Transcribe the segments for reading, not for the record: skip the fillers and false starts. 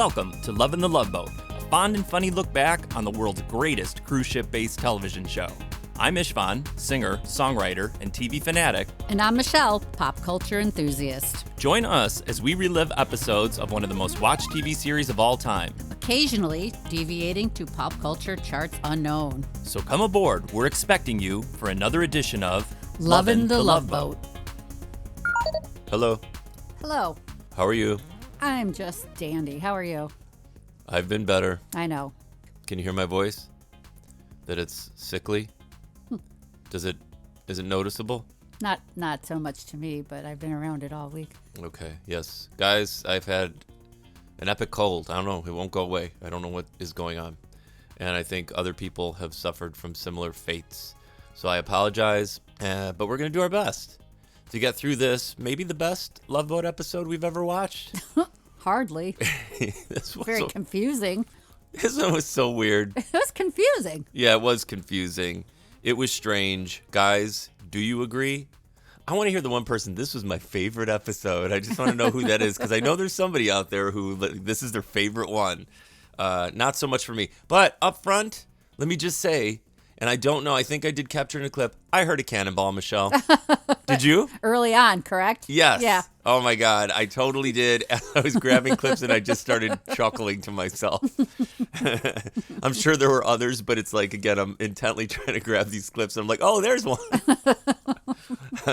Welcome to Lovin The Loveboat, a fond and funny look back on the world's greatest cruise ship-based television show. I'm Istvan, singer, songwriter, and TV fanatic. And I'm Michelle, pop culture enthusiast. Join us as we relive episodes of one of the most watched TV series of all time. Occasionally deviating to pop culture charts unknown. So come aboard, we're expecting you for another edition of Lovin The Loveboat. Hello. Hello. How are you? I'm just dandy. How are you? I've been better. I know. Can you hear my voice? That it's sickly? Is it noticeable? Not so much to me, but I've been around it all week. Okay, yes. Guys, I've had an epic cold. I don't know. It won't go away. I don't know what is going on. And I think other people have suffered from similar fates. So I apologize, but we're going to do our best to get through this. Maybe the best Love Boat episode we've ever watched. Hardly. This was Very confusing. This one was so weird. It was confusing. Yeah, it was confusing. It was strange. Guys, do you agree? I want to hear the one person, this was my favorite episode. I just want to know who that is, because I know there's somebody out there who this is their favorite one. Not so much for me. But up front, let me just say, and I don't know, I think I did capture in a clip, I heard a cannonball, Michelle. Did you? Early on, correct? Yes. Yeah. Oh my God, I totally did. I was grabbing clips and I just started chuckling to myself. I'm sure there were others, but it's like, again, I'm intently trying to grab these clips. And I'm like, oh, there's one.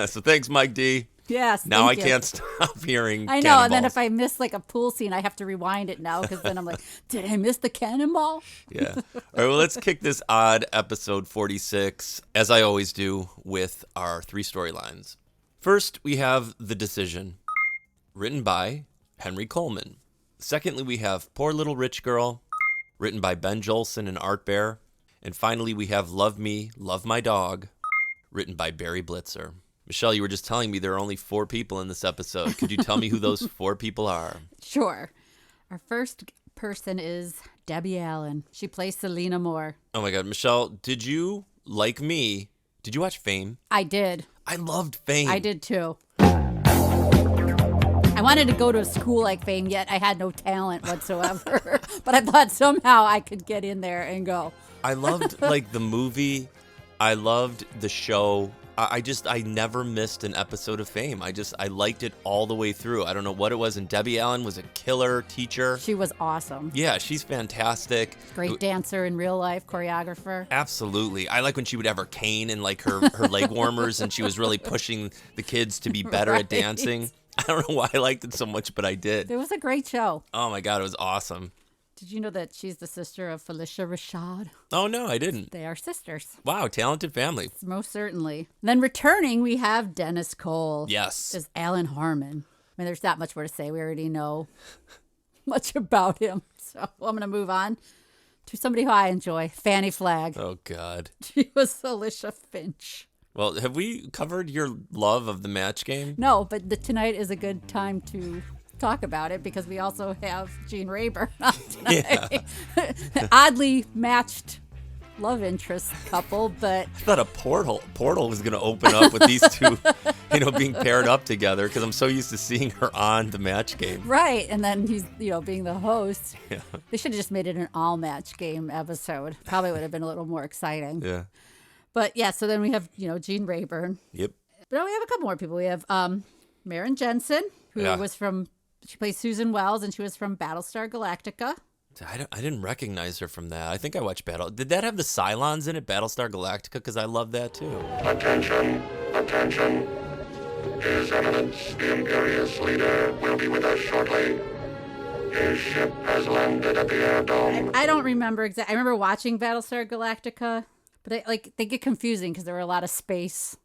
So thanks, Mike D. Yes. Now I you. can't stop hearing I know, cannonballs. and then if I miss like a pool scene, I have to rewind it now because then I'm like, did I miss the cannonball? Yeah. All right, well, let's kick this odd episode 46, as I always do, with our three storylines. First, we have The Decision, written by Henry Coleman. Secondly, we have Poor Little Rich Girl, written by Ben Jolson and Art Bear. And finally, we have Love Me, Love My Dog, written by Barry Blitzer. Michelle, you were just telling me there are only 4 people in this episode. Could you tell me who those 4 people are? Sure. Our first person is Debbie Allen. She plays Selena Moore. Oh my God, Michelle, did you, like me, did you watch Fame? I did. I loved Fame. I did too. I wanted to go to a school like Fame, yet I had no talent whatsoever. But I thought somehow I could get in there and go. I loved like the movie. I loved the show. I never missed an episode of Fame. I liked it all the way through. I don't know what it was. And Debbie Allen was a killer teacher. She was awesome. Yeah, she's fantastic. Great dancer in real life, choreographer. Absolutely. I like when she would have her cane and like her leg warmers, and she was really pushing the kids to be better at dancing. I don't know why I liked it so much, but I did. It was a great show. Oh my God, it was awesome. Did you know that she's the sister of Felicia Rashad? Oh no, I didn't. They are sisters. Wow, talented family. Most certainly. Then returning, we have Dennis Cole. Yes. As Alan Harmon. I mean, there's not much more to say. We already know much about him. So I'm going to move on to somebody who I enjoy, Fannie Flagg. Oh God. She was Alicia Finch. Well, have we covered your love of the Match Game? No, but tonight is a good time to talk about it because we also have Gene Rayburn on tonight. Yeah. Oddly matched love interest couple, but I thought a portal was going to open up with these two, being paired up together because I'm so used to seeing her on the Match Game. Right, and then he's, being the host. Yeah. They should have just made it an all Match Game episode. Probably would have been a little more exciting. Yeah. But yeah, so then we have, Gene Rayburn. Yep. But we have a couple more people. We have Maren Jensen, who was she plays Susan Wells, and she was from Battlestar Galactica. I didn't recognize her from that. I think I watched Did that have the Cylons in it, Battlestar Galactica? Because I love that too. Attention, attention. His Eminence, the Imperious Leader, will be with us shortly. His ship has landed at the air dome. I don't remember exactly. I remember watching Battlestar Galactica, but they get confusing because there were a lot of space.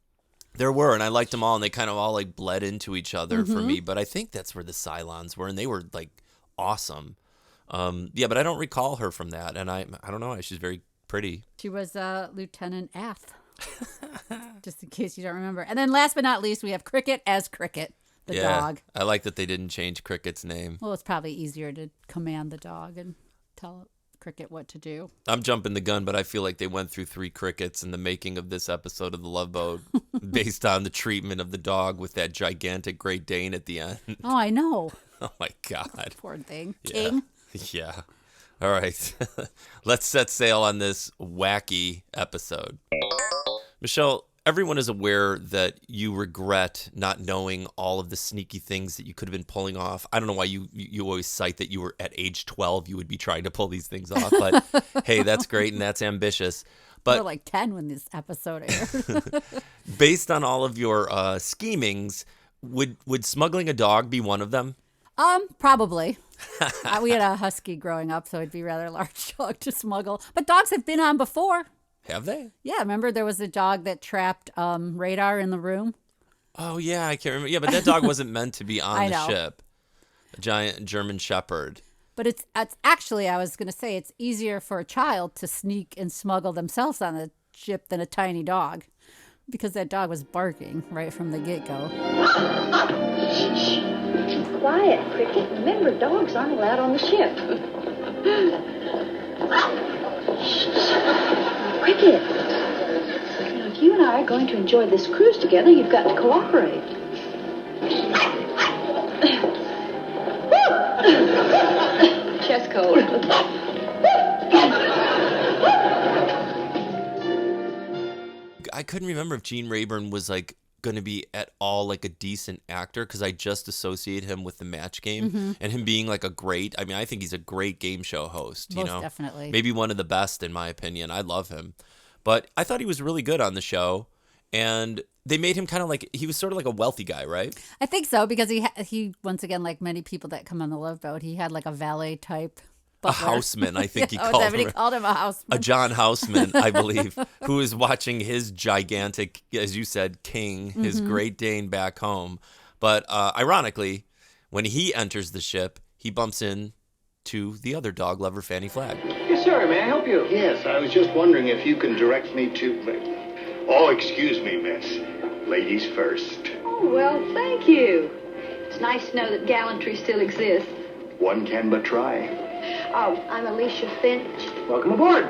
There were, and I liked them all, and they kind of all like bled into each other for me. But I think that's where the Cylons were, and they were like awesome. Yeah, but I don't recall her from that, and I don't know. She's very pretty. She was Lieutenant Ath, just in case you don't remember. And then last but not least, we have Cricket as Cricket, the dog. I like that they didn't change Cricket's name. Well, it's probably easier to command the dog and tell Cricket what to do. I'm jumping the gun, but I feel like they went through 3 crickets in the making of this episode of The Love Boat based on the treatment of the dog with that gigantic Great Dane at the end. Oh, I know. Oh, my God. Poor thing. Yeah. King. Yeah. All right. Let's set sail on this wacky episode. Michelle, everyone is aware that you regret not knowing all of the sneaky things that you could have been pulling off. I don't know why you always cite that you were at age 12, you would be trying to pull these things off. But hey, that's great and that's ambitious. But We're like 10 when this episode aired. based on all of your schemings, would smuggling a dog be one of them? Probably. We had a husky growing up, so it'd be a rather large dog to smuggle. But dogs have been on before. Have they? Yeah, remember there was a dog that trapped Radar in the room? Oh, yeah, I can't remember. Yeah, but that dog wasn't meant to be on I the know. ship. A giant German Shepherd. But it's actually, I was going to say, it's easier for a child to sneak and smuggle themselves on the ship than a tiny dog. Because that dog was barking right from the get-go. Quiet, Cricket. Remember, dogs aren't allowed on the ship. Cricket. Now, if you and I are going to enjoy this cruise together, you've got to cooperate. Chest cold. I couldn't remember if Gene Rayburn was like going to be at all like a decent actor because I just associate him with the Match Game and him being like I think he's a great game show host. Most definitely. Maybe one of the best in my opinion. I love him. But I thought he was really good on the show, and they made him kind of like, he was sort of like a wealthy guy, right? I think so, because he once again, like many people that come on the Love Boat, he had like a valet type butler. A houseman, I think he Oh, is called that what he him. called him, a houseman? A John Houseman, I believe, who is watching his gigantic, as you said, king, his Great Dane back home. But ironically, when he enters the ship, he bumps in to the other dog lover, Fannie Flagg. Yes, sir. May I help you? Yes, I was just wondering if you can direct me to... Oh, excuse me, miss. Ladies first. Oh, well, thank you. It's nice to know that gallantry still exists. One can but try. Oh, I'm Alicia Finch. Welcome aboard.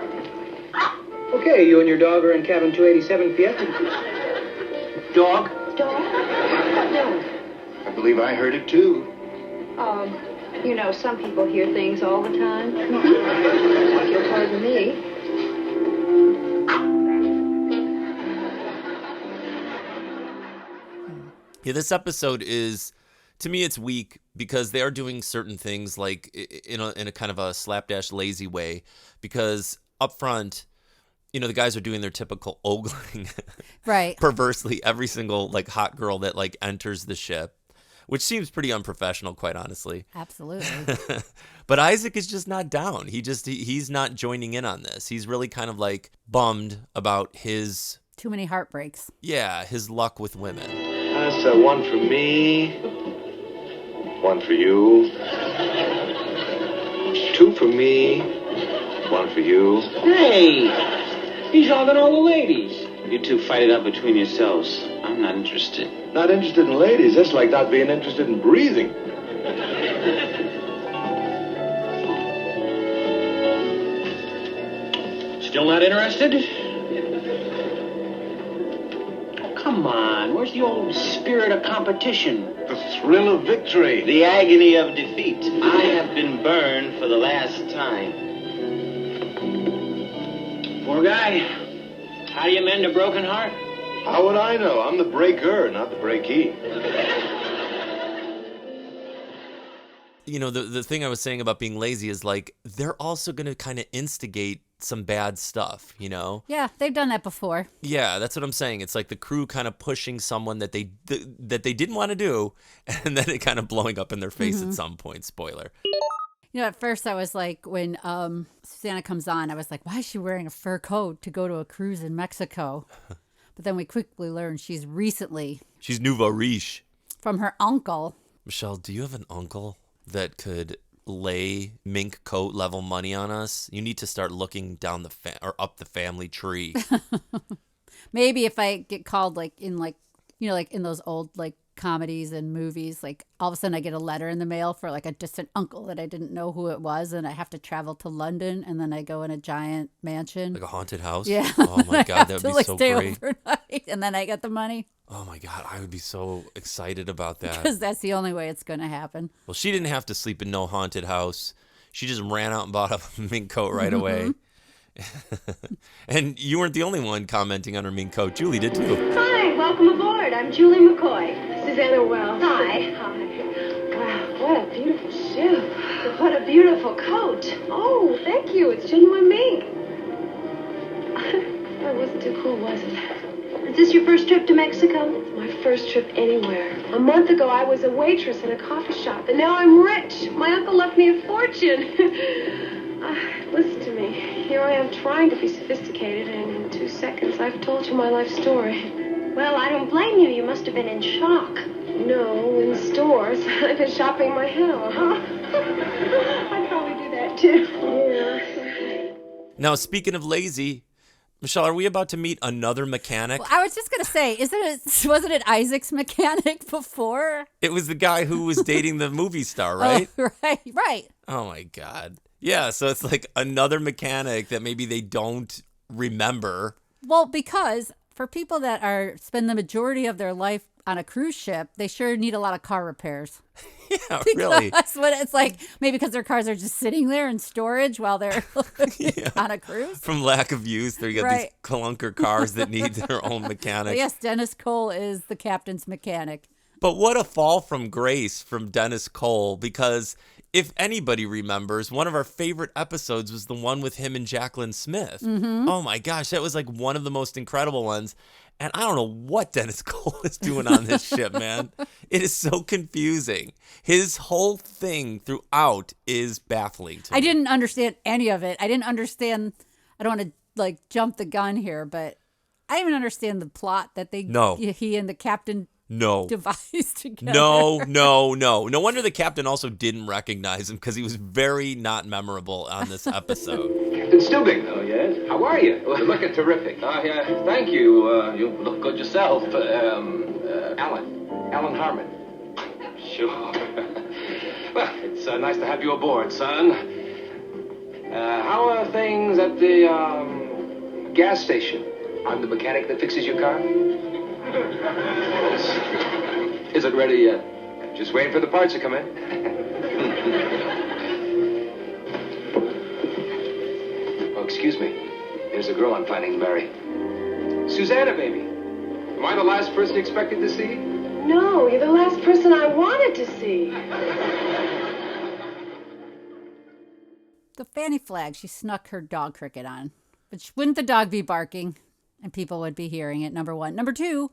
Okay, you and your dog are in cabin 287, Fiat. Dog? Dog? What dog? I believe I heard it too. You know, some people hear things all the time. If you'll pardon me. Yeah, this episode is, to me, it's weak because they are doing certain things like in a kind of a slapdash lazy way. Because up front, you know, the guys are doing their typical ogling, Right. perversely every single like hot girl that like enters the ship, which seems pretty unprofessional, quite honestly. Absolutely. But Isaac is just not down. He's not joining in on this. He's really kind of like bummed about his Too many heartbreaks. his luck with women. That's one for me. One for you. Two for me. One for you. Hey! He's hogging all the ladies. You two fight it out between yourselves. I'm not interested. Not interested in ladies. That's like not being interested in breathing. Still not interested? Oh, come on. Where's the old spirit of competition? The thrill of victory. The agony of defeat. I have been burned for the last time. Poor guy. How do you mend a broken heart? How would I know? I'm the breaker, not the breakee. You know, the thing I was saying about being lazy is like they're also going to kind of instigate some bad stuff, you know? Yeah, they've done that before. Yeah, that's what I'm saying. It's like the crew kind of pushing someone that they didn't want to do, and then it kind of blowing up in their face at some point. Spoiler. You know, at first I was like, when Susanna comes on, I was like, why is she wearing a fur coat to go to a cruise in Mexico? But then we quickly learned she's nouveau riche. from her uncle. Michelle, do you have an uncle that could lay mink coat level money on us? You need to start looking down or up the family tree. Maybe if I get called like in like, you know, like in those old like comedies and movies, like all of a sudden I get a letter in the mail for like a distant uncle that I didn't know who it was, and I have to travel to London, and then I go in a giant mansion. Like a haunted house? Yeah. Oh my God, that would to be like so stay great. overnight, and then I get the money Oh my God, I would be so excited about that. because that's the only way it's going to happen. Well, she didn't have to sleep in no haunted house. She just ran out and bought a mink coat right away. And you weren't the only one commenting on her mink coat. Julie did too. Hi, welcome aboard. I'm Julie McCoy. Susanna Wells. Hi. Hi. Wow, what a beautiful shoe. What a beautiful coat. Oh, thank you. It's genuine mink. That wasn't too cool, was it? Is this your first trip to Mexico? It's my first trip anywhere. A month ago, I was a waitress in a coffee shop, and now I'm rich. My uncle left me a fortune. Listen to me. Here I am trying to be sophisticated, and in 2 seconds, I've told you my life story. Well, I don't blame you. You must have been in shock. No, in stores. I've been shopping my head off. I'd probably do that, too. Yeah. Now, speaking of lazy, Michelle, are we about to meet another mechanic? Well, I was just going to say, wasn't it Isaac's mechanic before? It was the guy who was dating the movie star, right? Oh, right. Oh, my God. Yeah, so it's like another mechanic that maybe they don't remember. Well, because for people that spend the majority of their life on a cruise ship, they sure need a lot of car repairs. Yeah, really. That's what it's like. Maybe because their cars are just sitting there in storage while they're on a cruise. From lack of use, they got these clunker cars that need their own mechanic. But yes, Dennis Cole is the captain's mechanic. But what a fall from grace from Dennis Cole, because if anybody remembers, one of our favorite episodes was the one with him and Jacqueline Smith. Mm-hmm. Oh my gosh, that was like one of the most incredible ones. And I don't know what Dennis Cole is doing on this ship, man. It is so confusing. His whole thing throughout is baffling to me. I didn't understand any of it. I didn't understand. I don't want to like jump the gun here, but I didn't even understand the plot that he and the captain devised together. No. No wonder the captain also didn't recognize him because he was very not memorable on this episode. Captain Stubing. Oh, yes? How are you? Well, looking terrific. Thank you. You look good yourself. Alan Harmon. Sure. Well, it's nice to have you aboard, son. How are things at the gas station? I'm the mechanic that fixes your car. Is it ready yet? Just waiting for the parts to come in. Oh, excuse me. There's a girl I'm planning to marry. Susanna, baby. Am I the last person you expected to see? No, you're the last person I wanted to see. The Fannie Flagg, she snuck her dog Cricket on. But wouldn't the dog be barking? And people would be hearing it, number one. Number two,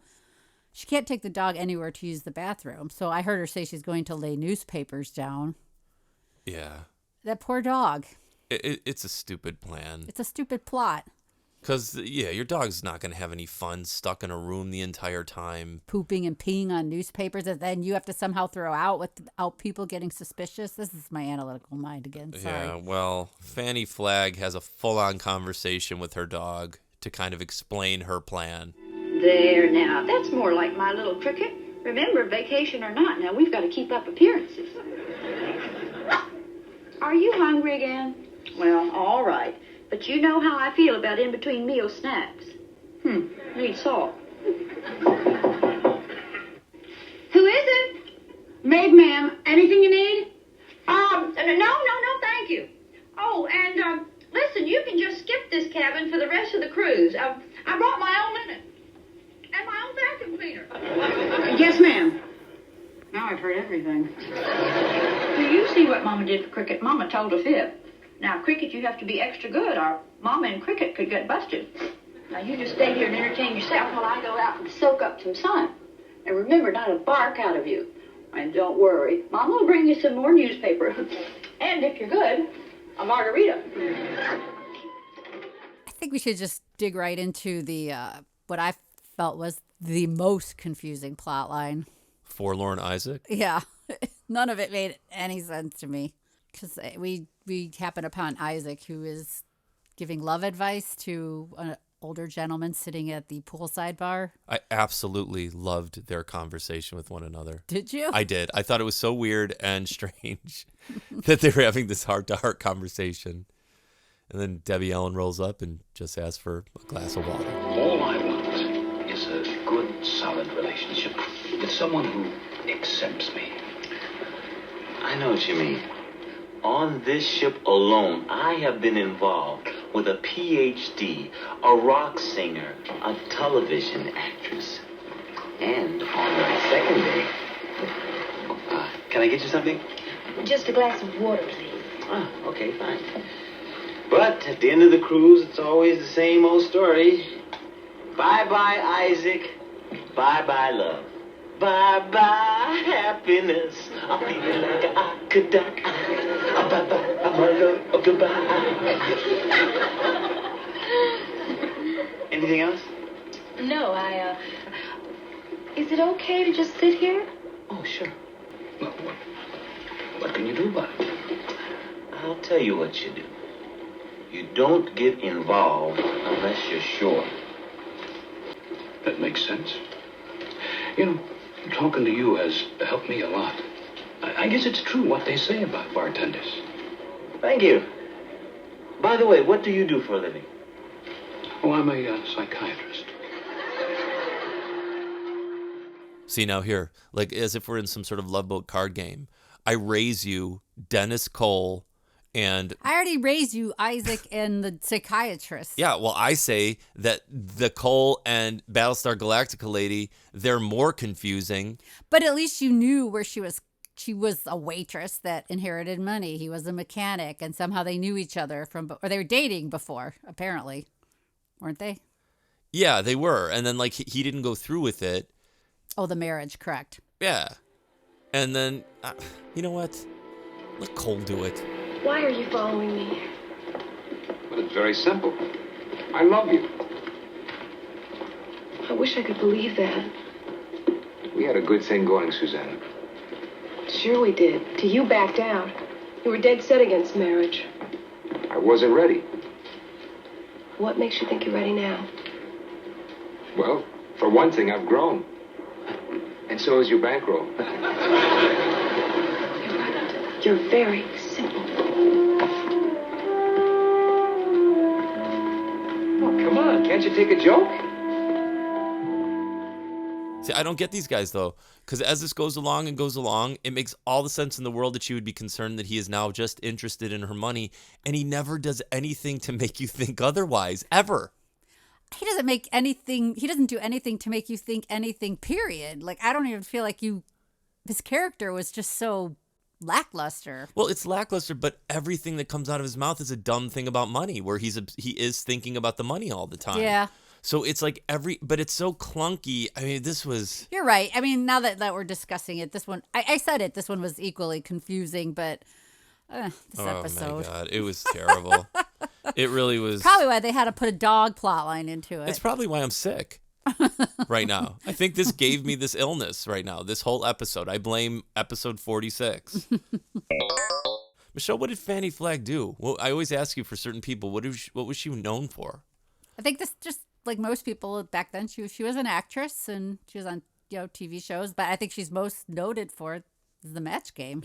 she can't take the dog anywhere to use the bathroom. So I heard her say she's going to lay newspapers down. Yeah. That poor dog. It's a stupid plan. It's a stupid plot. Because, your dog's not going to have any fun stuck in a room the entire time. Pooping and peeing on newspapers that then you have to somehow throw out without people getting suspicious. This is my analytical mind again. Sorry. Yeah, well, Fannie Flagg has a full-on conversation with her dog to kind of explain her plan. There now, that's more like my little Cricket. Remember, vacation or not, now we've got to keep up appearances. Are you hungry again? Well, all right. But you know how I feel about in-between meal snacks. Need salt. Who is it? Maid, ma'am. Anything you need? No, thank you. Oh, and, listen, you can just skip this cabin for the rest of the cruise. I brought my own linen. And my own vacuum cleaner. Yes, ma'am. Now I've heard everything. Do you see what Mama did for Cricket? Mama told a fib. Now, Cricket, you have to be extra good, or Mama and Cricket could get busted. Now, you just stay here and entertain yourself while I go out and soak up some sun. And remember not to bark out of you. And don't worry, Mama will bring you some more newspaper. And if you're good, a margarita. I think we should just dig right into the what I felt was the most confusing plot line. Forlorn Isaac? Yeah. None of it made any sense to me. Because we happen upon Isaac, who is giving love advice to an older gentleman sitting at the poolside bar. I absolutely loved their conversation with one another. Did you? I did. I thought it was so weird and strange that they were having this heart-to-heart conversation. And then Debbie Allen rolls up and just asks for a glass of water. All I want is a good, solid relationship with someone who accepts me. I know what you mean. On this ship alone, I have been involved with a PhD, a rock singer, a television actress. And on my second day... can I get you something? Just a glass of water, please. Ah, okay, fine. But at the end of the cruise, it's always the same old story. Bye-bye, Isaac. Bye-bye, love. Bye-bye, happiness. I'm feeling like I could die. Bye-bye, I'm my love. Oh, goodbye. Anything else? No, Is it okay to just sit here? Oh, sure. Well, what can you do about it? I'll tell you what you do. You don't get involved unless you're sure. That makes sense. You know, talking to you has helped me a lot. I guess it's true what they say about bartenders. Thank you. By the way, what do you do for a living? Oh, I'm a psychiatrist. See, now here, like as if we're in some sort of Love Boat card game, I raise you Dennis Cole and... I already raised you, Isaac, and the psychiatrist. Yeah, well, I say that the Cole and Battlestar Galactica lady, they're more confusing. But at least you knew where she was. She was a waitress that inherited money. He was a mechanic, and somehow they knew each other or they were dating before, apparently. Weren't they? Yeah, they were. And then, like, he didn't go through with it. Oh, the marriage, correct. Yeah. And then, you know what? Let Cole do it. Why are you following me? Well, it's very simple. I love you. I wish I could believe that. We had a good thing going, Susanna. Sure we did. Till you backed out. You were dead set against marriage. I wasn't ready. What makes you think you're ready now? Well, for one thing, I've grown. And so is your bankroll. You're right. You're very simple. Oh, come on. Can't you take a joke? See, I don't get these guys, though, because as this goes along, it makes all the sense in the world that she would be concerned that he is now just interested in her money, and he never does anything to make you think otherwise, ever. He doesn't do anything to make you think anything, period. Like, I don't even feel like his character was just so lackluster. Well, it's lackluster, but everything that comes out of his mouth is a dumb thing about money, where he is thinking about the money all the time. Yeah. So it's like but it's so clunky. I mean, this was... You're right. I mean, now that we're discussing it, this one, I said it, this one was equally confusing, but this episode. Oh my God, it was terrible. It really was. Probably why they had to put a dog plotline into it. It's probably why I'm sick right now. I think this gave me this illness right now, this whole episode. I blame episode 46. Michelle, what did Fannie Flagg do? Well, I always ask you for certain people, what was she known for? I think this just like most people back then, she was an actress and she was on TV shows, but I think she's most noted for the Match Game.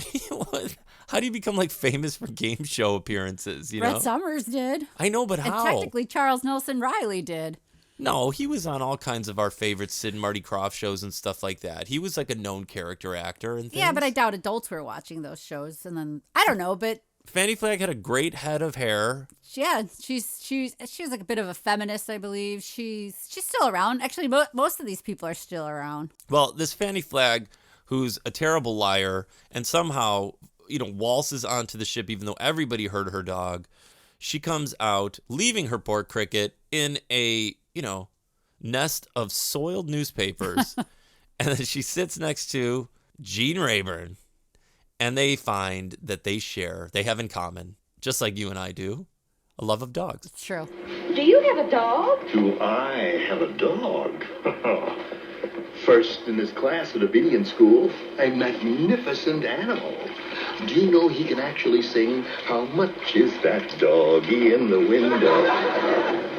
How do you become like famous for game show appearances? Brett Summers did. I know, but how? And technically Charles Nelson Riley did. No, he was on all kinds of our favorite Sid and Marty Krofft shows and stuff like that. He was like a known character actor and things. Yeah, but I doubt adults were watching those shows. And then I don't know, but Fannie Flagg had a great head of hair. Yeah, she's like a bit of a feminist, I believe. She's still around. Actually, most of these people are still around. Well, this Fannie Flagg, who's a terrible liar and somehow, waltzes onto the ship even though everybody heard her dog. She comes out, leaving her poor Cricket in a, nest of soiled newspapers. And then she sits next to Gene Rayburn. And they find that they have in common, just like you and I do, a love of dogs. It's true. Do you have a dog? Do I have a dog? First in his class at a Abynian school, a magnificent animal. Do you know he can actually sing, "How much is that doggy in the window?"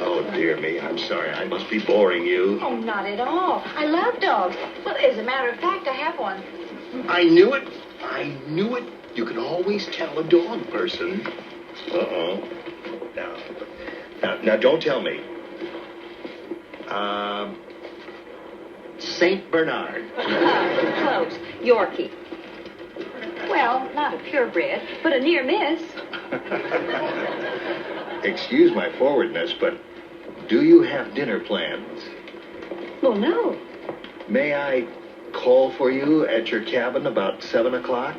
Oh, dear me, I'm sorry. I must be boring you. Oh, not at all. I love dogs. Well, as a matter of fact, I have one. I knew it. You can always tell a dog person. Uh-oh. Now, don't tell me. Saint Bernard. Close. Yorkie. Well, not a purebred, but a near miss. Excuse my forwardness, but do you have dinner plans? Well, no. May I call for you at your cabin about 7 o'clock?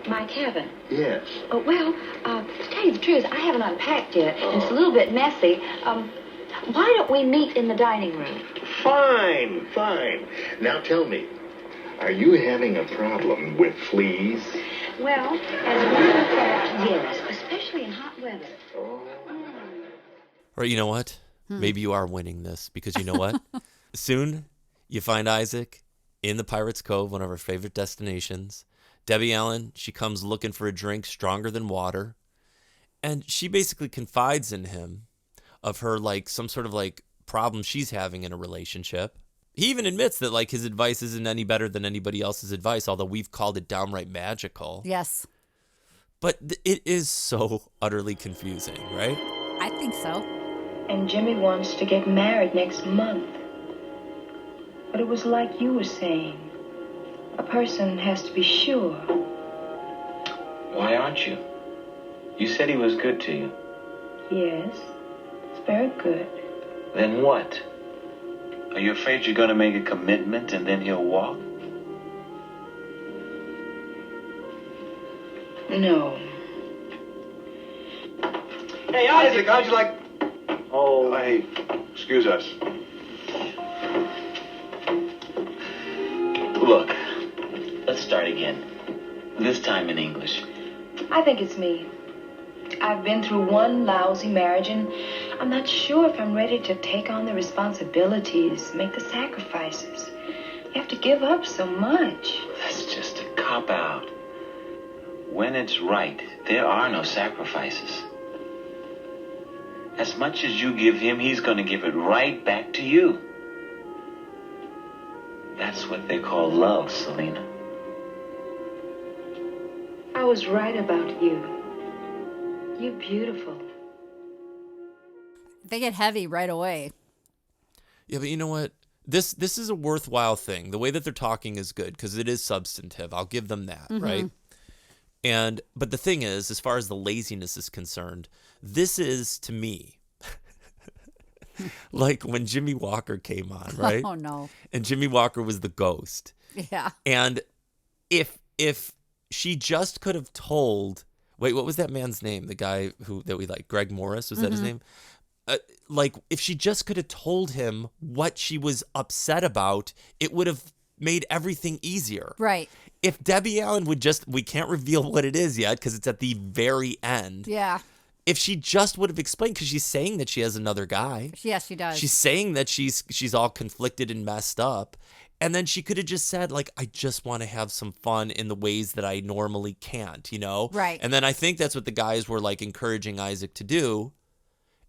My cabin. Yes. Oh, well, to tell you the truth, I haven't unpacked yet. And it's a little bit messy. Why don't we meet in the dining room? Fine. Now tell me, are you having a problem with fleas? Well, as a matter of fact, yes, especially in hot weather. Or you know what? Maybe you are winning this because you know what? Soon you find Isaac in the Pirates Cove, one of our favorite destinations. Debbie Allen, she comes looking for a drink stronger than water. And she basically confides in him of her, like, some sort of, like, problem she's having in a relationship. He even admits that, like, his advice isn't any better than anybody else's advice, although we've called it downright magical. Yes. But it is so utterly confusing, right? I think so. And Jimmy wants to get married next month. But it was like you were saying. A person has to be sure. Why aren't you? You said he was good to you. Yes, it's very good. Then what? Are you afraid you're going to make a commitment and then he'll walk? No. Hey, Isaac, how'd you like... Oh, hey, excuse us. Look, let's start again. This time in English. I think it's me. I've been through one lousy marriage, and I'm not sure if I'm ready to take on the responsibilities, make the sacrifices. You have to give up so much. That's just a cop-out. When it's right, there are no sacrifices. As much as you give him, he's going to give it right back to you. That's what they call love, Selena. I was right about you. You're beautiful. They get heavy right away. Yeah, but you know what? This is a worthwhile thing. The way that they're talking is good because it is substantive. I'll give them that, right? But the thing is, as far as the laziness is concerned, this is, to me, like when Jimmy Walker came on, right? Oh, no. And Jimmy Walker was the ghost. Yeah. And if she just could have told, wait, what was that man's name? The guy that we like, Greg Morris, was that his name? Like, if she just could have told him what she was upset about, it would have made everything easier. Right. If Debbie Allen would just, we can't reveal what it is yet because it's at the very end. Yeah. If she just would have explained, because she's saying that she has another guy. Yes, she does. She's saying that she's all conflicted and messed up. And then she could have just said, like, I just want to have some fun in the ways that I normally can't, you know? Right. And then I think that's what the guys were, like, encouraging Isaac to do.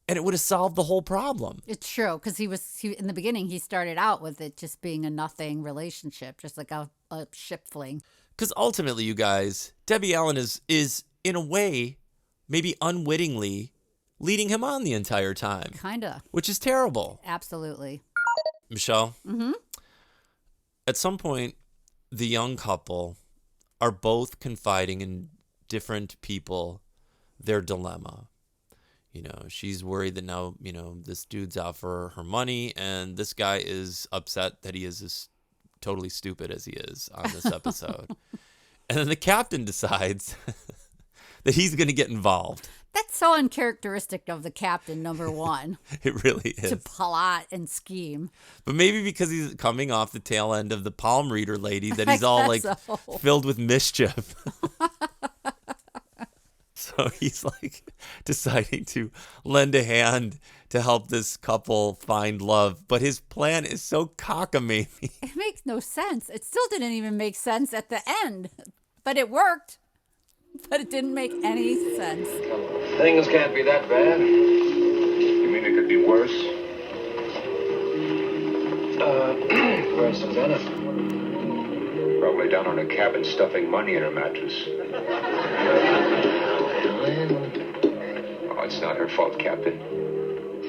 And it would have solved the whole problem. It's true, because he in the beginning, he started out with it just being a nothing relationship, just like a ship fling. Because ultimately, you guys, Debbie Allen is in a way, maybe unwittingly, leading him on the entire time. Kinda. Which is terrible. Absolutely. Michelle? Mm-hmm. At some point, the young couple are both confiding in different people their dilemma. You know, she's worried that now, you know, this dude's out for her money, and this guy is upset that he is as totally stupid as he is on this episode. And then the captain decides that he's going to get involved. That's so uncharacteristic of the captain, number one. It really is. To plot and scheme. But maybe because he's coming off the tail end of the palm reader lady that he's all like filled with mischief. So he's like deciding to lend a hand to help this couple find love. But his plan is so cockamamie. It makes no sense. It still didn't even make sense at the end. But it worked. But it didn't make any sense. Things can't be that bad. You mean it could be worse? Where's Susanna? Probably down on a cabin stuffing money in her mattress. Oh, it's not her fault, Captain.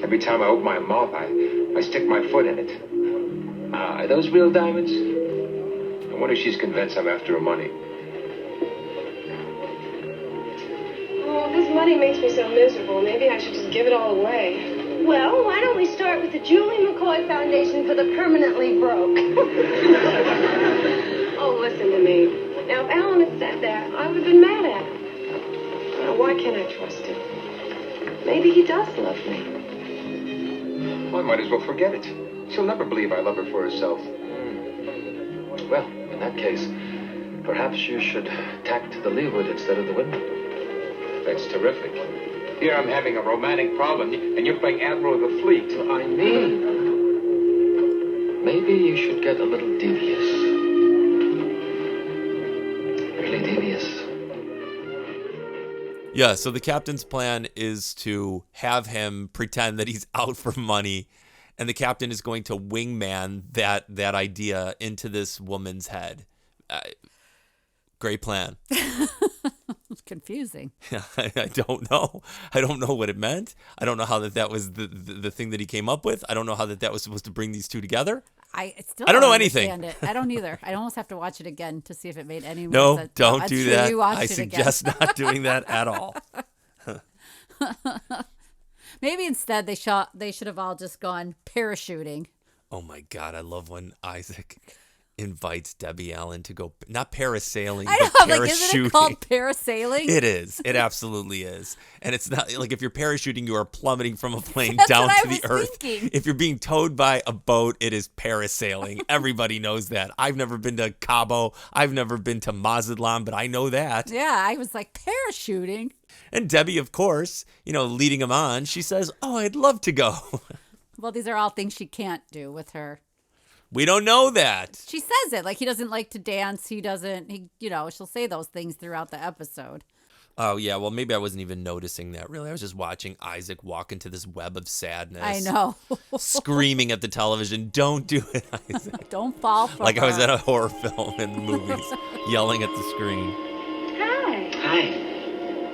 Every time I open my mouth, I stick my foot in it. Are those real diamonds? I wonder if she's convinced I'm after her money. money makes me so miserable. Maybe I should just give it all away. Well, why don't we start with the Julie McCoy Foundation for the Permanently Broke? Oh, listen to me. Now, if Alan had said that, I would have been mad at him. Now, why can't I trust him? Maybe he does love me. Well, I might as well forget it. She'll never believe I love her for herself. Well, in that case, perhaps you should tack to the leeward instead of the windward. That's terrific. Here I'm having a romantic problem, and you're playing Admiral of the Fleet. I mean, maybe you should get a little devious. Really devious. Yeah, so the captain's plan is to have him pretend that he's out for money, and the captain is going to wingman that idea into this woman's head. Great plan. It's confusing. I don't know. I don't know what it meant. I don't know how that was the thing that he came up with. I don't know how that was supposed to bring these two together. I don't know anything. It. I don't either. I almost have to watch it again to see if it made any more No, sense. don't do that. I it suggest again. not doing that at all. Maybe instead they should have all just gone parachuting. Oh my God, I love when Isaac invites Debbie Allen to go, not parasailing, I know, but like, parachuting. isn't it called parasailing? It is. It absolutely is. And it's not like if you're parachuting, you are plummeting from a plane That's down what to I the was earth. thinking. If you're being towed by a boat, it is parasailing. Everybody knows that. I've never been to Cabo. I've never been to Mazatlan, but I know that. Yeah, I was like, parachuting? And Debbie, of course, leading him on, she says, "Oh, I'd love to go." Well, these are all things she can't do with her. We don't know that. She says it like he doesn't like to dance. She'll say those things throughout the episode. Oh, yeah. Well, maybe I wasn't even noticing that, really. I was just watching Isaac walk into this web of sadness. I know. Screaming at the television, "Don't do it, Isaac." Don't fall for Like her. I was at a horror film in the movies, yelling at the screen. Hi. Hi.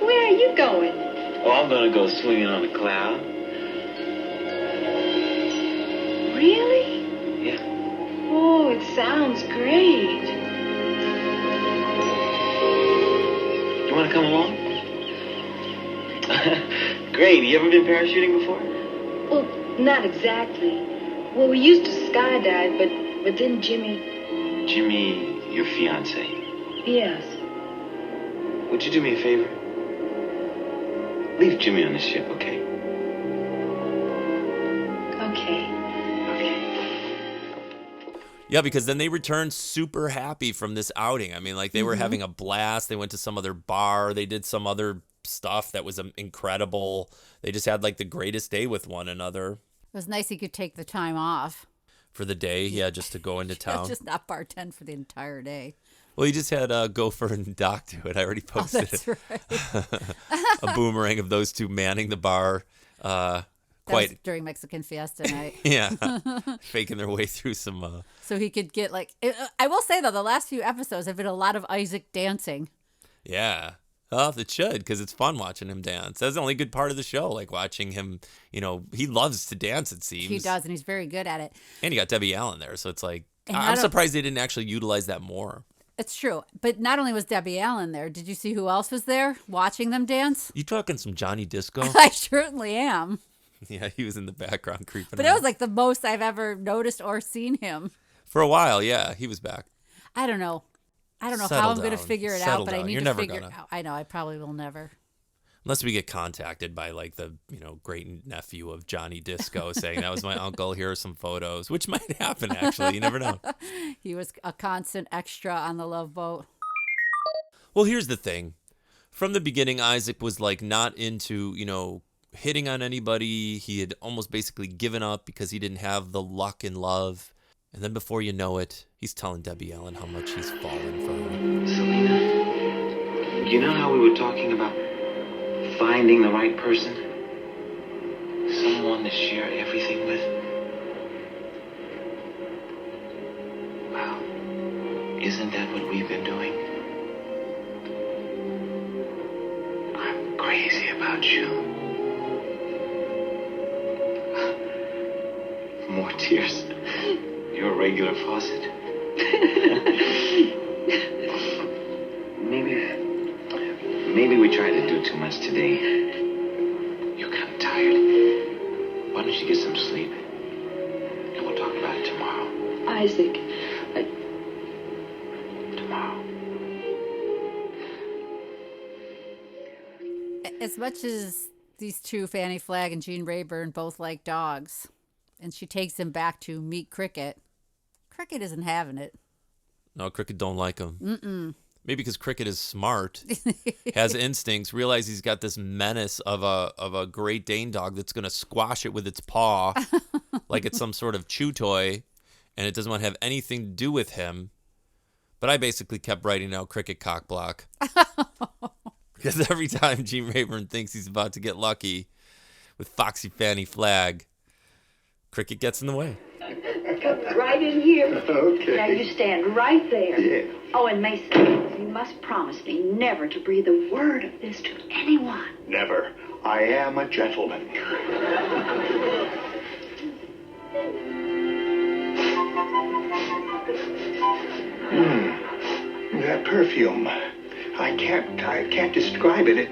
Where are you going? Oh, I'm gonna go swinging on a cloud. Really? Yeah. Oh, it sounds great. You wanna come along? Great. You ever been parachuting before? Well, not exactly. Well, we used to skydive, but then Jimmy... Jimmy, your fiancé. Yes. Would you do me a favor? Leave Jimmy on the ship, okay? Okay. Yeah, because then they returned super happy from this outing. I mean, like they were having a blast. They went to some other bar. They did some other stuff that was incredible. They just had like the greatest day with one another. It was nice he could take the time off. For the day, yeah, just to go into town. Just not bartend for the entire day. Well, he just had Gopher and Doc do it. I already posted That's it. right. A boomerang of those two manning the bar. That was during Mexican Fiesta night. Yeah, faking their way through some. So he could get I will say though, the last few episodes have been a lot of Isaac dancing. Yeah. Oh, it should, because it's fun watching him dance. That's the only good part of the show, like watching him, he loves to dance, it seems. He does, and he's very good at it. And he got Debbie Allen there, so it's like, And I'm surprised they didn't actually utilize that more. It's true. But not only was Debbie Allen there, did you see who else was there watching them dance? You talking some Johnny Disco? I certainly am. Yeah, he was in the background creeping But around. it was like the most I've ever noticed or seen him. For a while, yeah, he was back. I don't know how Settle I'm going to down. figure it Settle out, but I down. need You're to never figure it gonna. out. I know, I probably will never. Unless we get contacted by like the, great nephew of Johnny Disco saying that was my uncle, here are some photos, which might happen actually. You never know. He was a constant extra on the Love Boat. Well, here's the thing. From the beginning, Isaac was like not into, hitting on anybody. He had almost basically given up because he didn't have the luck in love. And then before you know it, he's telling Debbie Allen how much he's fallen for her. Selena, you know how we were talking about finding the right person? Someone to share everything with? Well, isn't that what we've been doing? I'm crazy about you. More tears. You're a regular faucet. Maybe maybe we tried to do too much today. You're kind of tired. Why don't you get some sleep? And we'll talk about it tomorrow. Isaac, Tomorrow. As much as these two, Fannie Flagg and Gene Rayburn, both like dogs, and she takes him back to meet Cricket, Cricket isn't having it. No, Cricket don't like him. Maybe because Cricket is smart, has instincts, realizes he's got this menace of a Great Dane dog that's going to squash it with its paw like it's some sort of chew toy, and it doesn't want to have anything to do with him. But I basically kept writing out Cricket cockblock. Because every time Gene Rayburn thinks he's about to get lucky with foxy Fannie Flagg, Cricket gets in the way. Come right in here. Okay. Now you stand right there. Yeah. Oh, and Mason, you must promise me never to breathe a word of this to anyone. Never. I am a gentleman. That perfume. I can't describe it.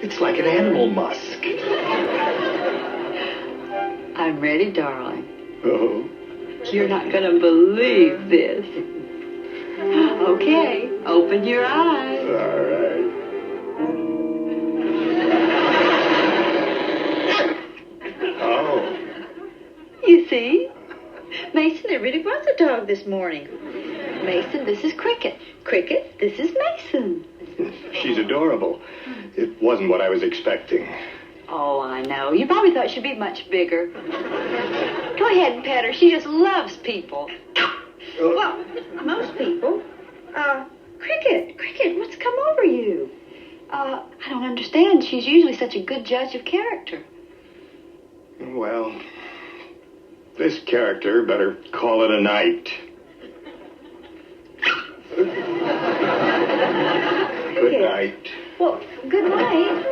It's like an animal musk. I'm ready, darling. Oh. You're not going to believe this. Okay, open your eyes. All right. Oh. You see? Mason, there really was a dog this morning. Mason, this is Cricket. Cricket, this is Mason. She's adorable. It wasn't what I was expecting. Oh, I know. You probably thought she'd be much bigger. Go ahead and pet her. She just loves people. Well, most people. Cricket, what's come over you? I don't understand. She's usually such a good judge of character. Well, this character better call it a night. Good night. Well, good night.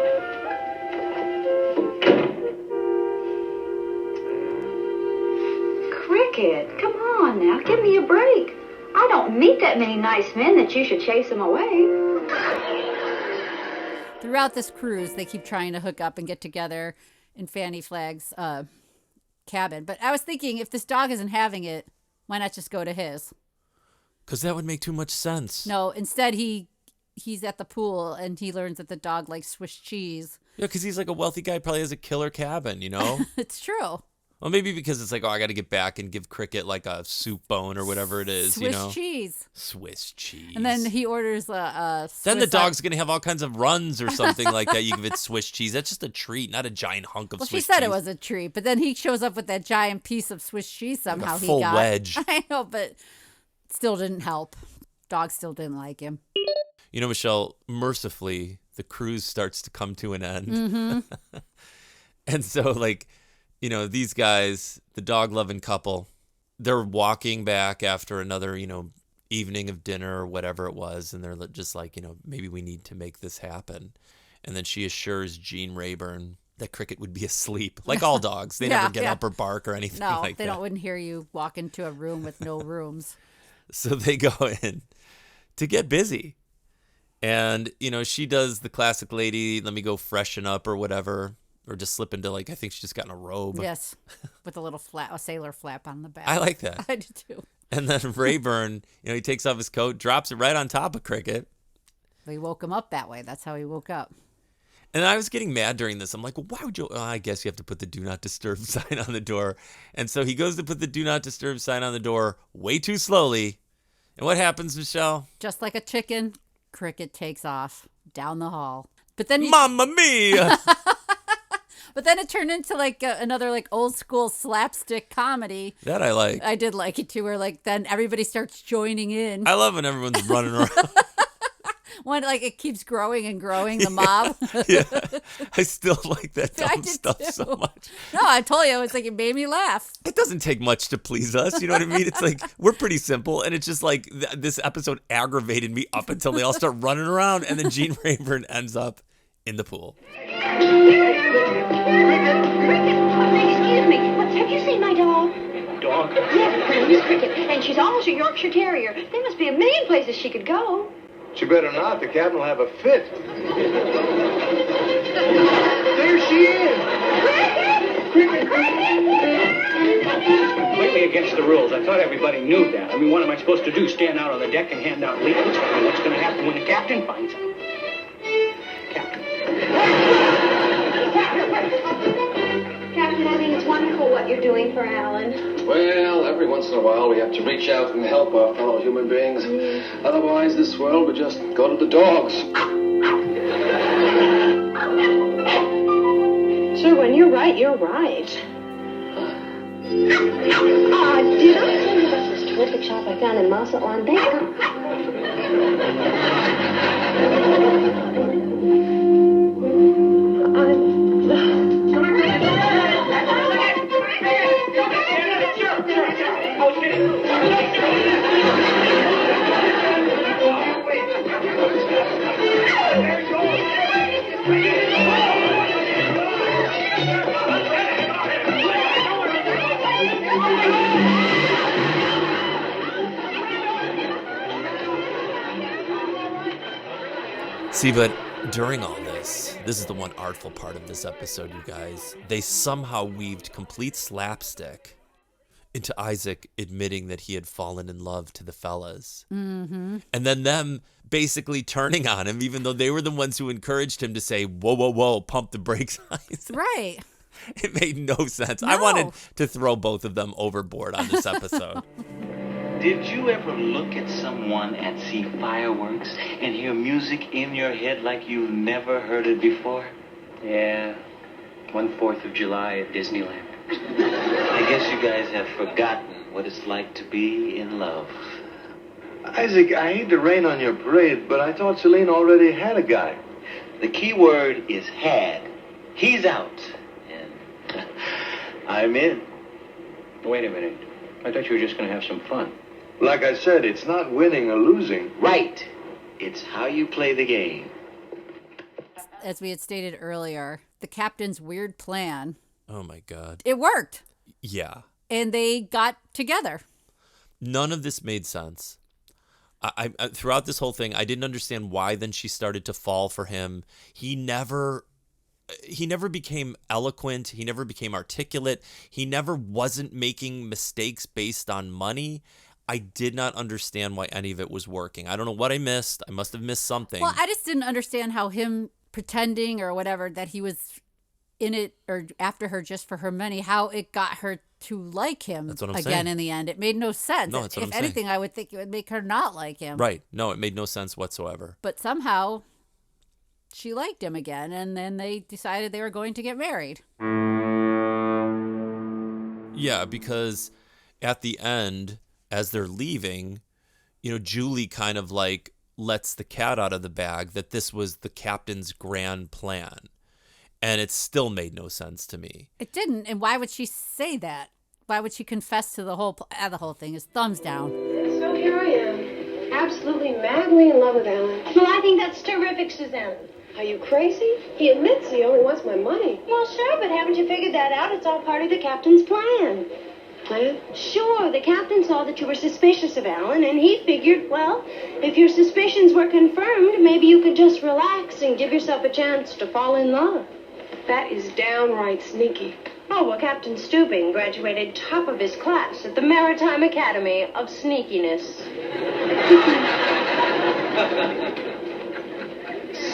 Cricket, come on now. Give me a break. I don't meet that many nice men that you should chase them away. Throughout this cruise, they keep trying to hook up and get together in Fannie Flagg's cabin. But I was thinking, if this dog isn't having it, why not just go to his? Because that would make too much sense. No, instead he's at the pool and he learns that the dog likes Swiss cheese. Yeah, because he's like a wealthy guy, probably has a killer cabin, you know? It's true. Well, maybe because it's like, oh, I got to get back and give Cricket like a soup bone or whatever it is, you know? Swiss cheese. Swiss cheese. And then he orders a Then the dog's going to have all kinds of runs or something like that. You give it Swiss cheese. That's just a treat, not a giant hunk of Swiss cheese. Well, she said it was a treat, but then he shows up with that giant piece of Swiss cheese somehow. Like a full wedge. I know, but still didn't help. Dog still didn't like him. You know, Michelle, mercifully, the cruise starts to come to an end. Mm-hmm. And so, like, you know, these guys, the dog-loving couple, they're walking back after another, you know, evening of dinner or whatever it was, and they're just like, you know, maybe we need to make this happen. And then she assures Gene Rayburn that Cricket would be asleep, like all dogs. They never get up or bark or anything like that. No, they wouldn't hear you walk into a room with no rooms. So they go in to get busy. And, you know, she does the classic lady, let me go freshen up or whatever. Or just slip into, like, I think she just got in a robe. Yes, with a sailor flap on the back. I like that. I do too. And then Rayburn, you know, he takes off his coat, drops it right on top of Cricket. We woke him up that way. That's how he woke up. And I was getting mad during this. I'm like, well, why would you? Oh, I guess you have to put the do not disturb sign on the door. And so he goes to put the do not disturb sign on the door way too slowly. And what happens, Michelle? Just like a chicken, Cricket takes off down the hall. But then Mamma mia! But then it turned into like another like old school slapstick comedy. That I like. I did like it too, where like then everybody starts joining in. I love when everyone's running around. When like it keeps growing and growing, the mob. Yeah, I still like that dumb stuff too. so much. No, I told you, it's like it made me laugh. It doesn't take much to please us, you know what I mean? It's like we're pretty simple, and it's just like this episode aggravated me up until they all start running around, and then Gene Rayburn ends up in the pool. Excuse me, have you seen my dog? Dog? Yes, her name is Cricket, and she's almost a Yorkshire Terrier. There must be a million places she could go. She better not. The captain will have a fit. There she is. Completely against the rules. I thought everybody knew that. I mean, what am I supposed to do? Stand out on the deck and hand out leaflets? I mean, what's going to happen when the captain finds out? Captain, I think it's wonderful what you're doing for Alan. Well, every once in a while we have to reach out and help our fellow human beings. Otherwise, this world would just go to the dogs. Sure, when you're right, you're right. Did I tell you about this terrific shop I found in Mazatlan? Thank See, but during all this is the one artful part of this episode, you guys. They somehow weaved complete slapstick into Isaac admitting that he had fallen in love to the fellas. Mm-hmm. And then them basically turning on him, even though they were the ones who encouraged him to say, whoa, whoa, whoa, pump the brakes, Isaac. Right. It made no sense. No. I wanted to throw both of them overboard on this episode. Did you ever look at someone and see fireworks and hear music in your head like you've never heard it before? Yeah, 1 4th of July at Disneyland. I guess you guys have forgotten what it's like to be in love. Isaac, I hate to rain on your parade, but I thought Celine already had a guy. The key word is had. He's out. And I'm in. Wait a minute. I thought you were just going to have some fun. Like I said, it's not winning or losing. Right. It's how you play the game. As we had stated earlier, the captain's weird plan. Oh, my God. It worked. Yeah. And they got together. None of this made sense. I throughout this whole thing, I didn't understand why then she started to fall for him. He never became eloquent. He never became articulate. He never wasn't making mistakes based on money. I did not understand why any of it was working. I don't know what I missed. I must have missed something. Well, I just didn't understand how him pretending or whatever that he was in it or after her just for her money, how it got her to like him again saying. in the end. It made no sense. No, that's what I'm if saying. anything, I would think it would make her not like him. Right. No, it made no sense whatsoever. But somehow she liked him again, and then they decided they were going to get married. Yeah, because at the end, as they're leaving, Julie kind of like lets the cat out of the bag that this was the captain's grand plan. And it still made no sense to me. It didn't. And why would she say that? Why would she confess to the whole thing? Is thumbs down. So here I am, absolutely madly in love with Alan. Well, I think that's terrific, Susanna. Are you crazy? He admits he only wants my money. Well, sure, but haven't you figured that out? It's all part of the captain's plan. Plan? Sure, the captain saw that you were suspicious of Alan, and he figured, well, if your suspicions were confirmed, maybe you could just relax and give yourself a chance to fall in love. That is downright sneaky. Oh, well, Captain Stooping graduated top of his class at the Maritime Academy of Sneakiness.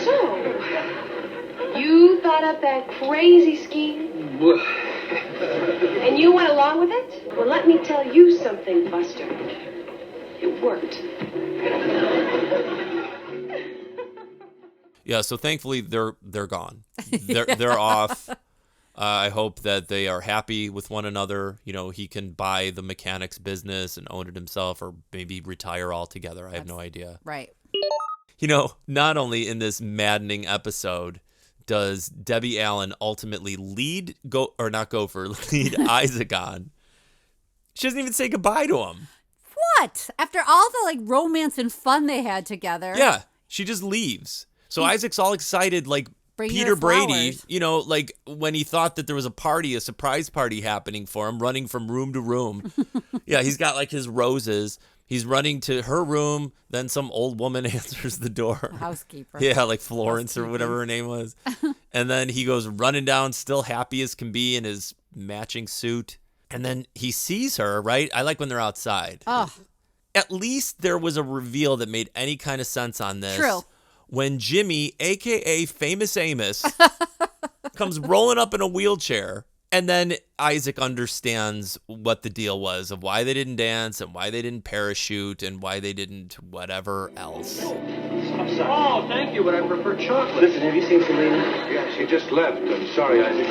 So, you thought up that crazy scheme? And you went along with it? Well, let me tell you something, Buster. It worked. Yeah, so thankfully they're gone. They're off. I hope that they are happy with one another. He can buy the mechanics business and own it himself, or maybe retire altogether. I have no idea. Right. Not only in this maddening episode does Debbie Allen ultimately lead Isaac on, she doesn't even say goodbye to him. What? After all the romance and fun they had together. Yeah, she just leaves. So Isaac's all excited, like Bring Peter her Brady, flowers. like when he thought that there was a surprise party happening for him, running from room to room. Yeah, he's got like his roses. He's running to her room. Then some old woman answers the door. Housekeeper. Yeah, like Florence or whatever her name was. And then he goes running down, still happy as can be in his matching suit. And then he sees her, right? I like when they're outside. Oh. At least there was a reveal that made any kind of sense on this. True. When Jimmy, a.k.a. Famous Amos, comes rolling up in a wheelchair. And then Isaac understands what the deal was of why they didn't dance and why they didn't parachute and why they didn't whatever else. Oh, thank you, but I prefer chocolate. Listen, have you seen Selena? Yeah, she just left. I'm sorry, Isaac.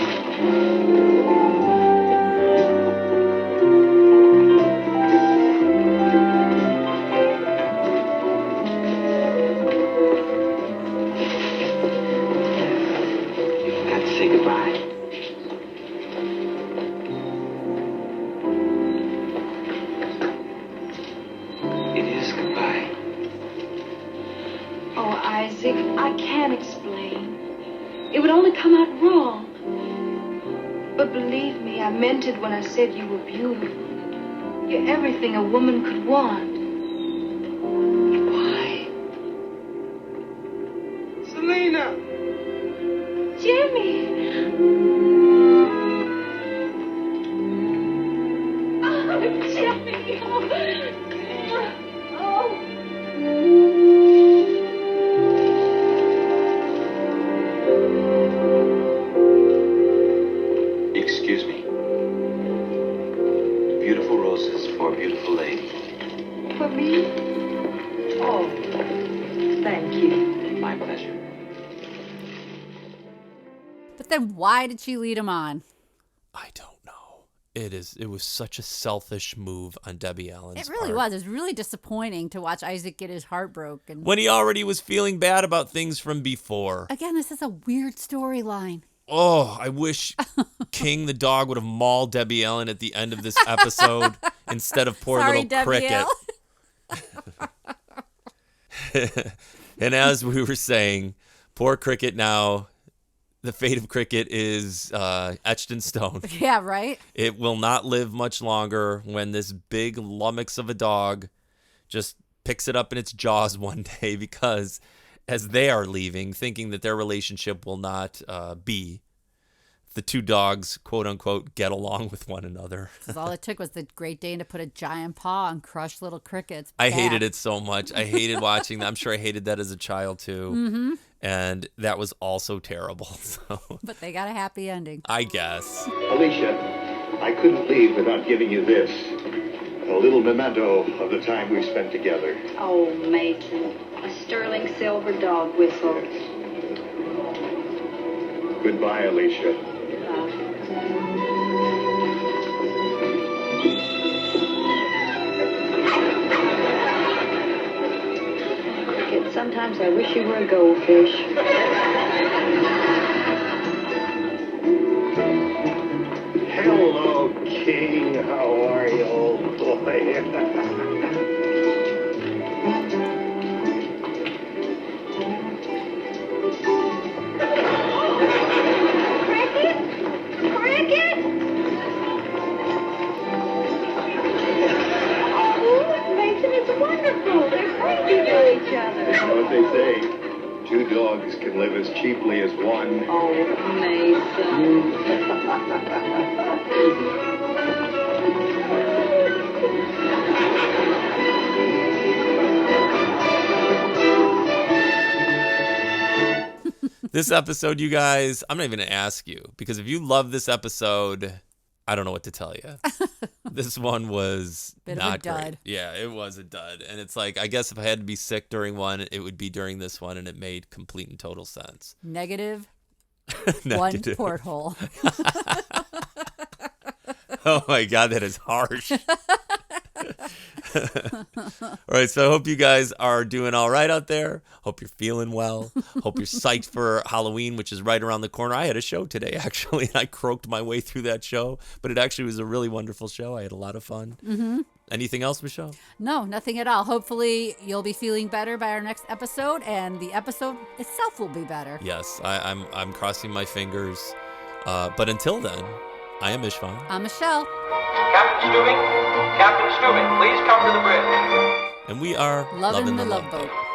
You'll have to say goodbye. It is goodbye. Oh, Isaac, I can't explain. It would only come out wrong. But believe me, I meant it when I said you were beautiful. You're everything a woman could want. Why? Selena! Jimmy! Oh, Jimmy! Oh. Excuse me. Beautiful roses for a beautiful lady. For me? Oh, thank you. My pleasure. But then why did she lead him on? I don't know. It was such a selfish move on Debbie Allen's It really part. was. It was really disappointing to watch Isaac get his heart broken. When he already was feeling bad about things from before. Again, this is a weird storyline. Oh, I wish King the dog would have mauled Debbie Allen at the end of this episode instead of poor Sorry, little Debbie Cricket. And as we were saying, poor Cricket now, the fate of Cricket is etched in stone. Yeah, right? It will not live much longer when this big lummox of a dog just picks it up in its jaws one day, because as they are leaving, thinking that their relationship will not be, the two dogs, quote unquote, get along with one another. Because all it took was the Great Dane to put a giant paw on crushed little Cricket's I back. hated it so much. I hated watching that. I'm sure I hated that as a child too. Mm-hmm. And that was also terrible. So But they got a happy ending. I guess. Alicia, I couldn't leave without giving you this. A little memento of the time we spent together. Oh, Mason, a sterling silver dog whistle. Goodbye, Alicia. Cricket, sometimes I wish you were a goldfish. Hello, King. How are you, old boy? Cricket? Oh, Mason, it's wonderful. They're crazy to each other. You know what they say? Two dogs can live as cheaply as one. Oh, This episode, you guys, I'm not even going to ask you, because if you love this episode, I don't know what to tell you. This one was Bit of a not dud. great. Yeah, it was a dud. And it's like, I guess if I had to be sick during one, it would be during this one, and it made complete and total sense. Negative. Negative. One porthole. Oh my God, that is harsh. All right, so I hope you guys are doing all right out there. Hope you're feeling well. Hope you're psyched for Halloween, which is right around the corner. I had a show today, actually, and I croaked my way through that show, but it actually was a really wonderful show. I had a lot of fun. Mm-hmm. Anything else, Michelle? No, nothing at all. Hopefully you'll be feeling better by our next episode, and the episode itself will be better. Yes, I'm crossing my fingers. But until then, I am Istvan. I'm Michelle. Captain Stubing, please come to the bridge. And we are Lovin' the Loveboat. Loveboat.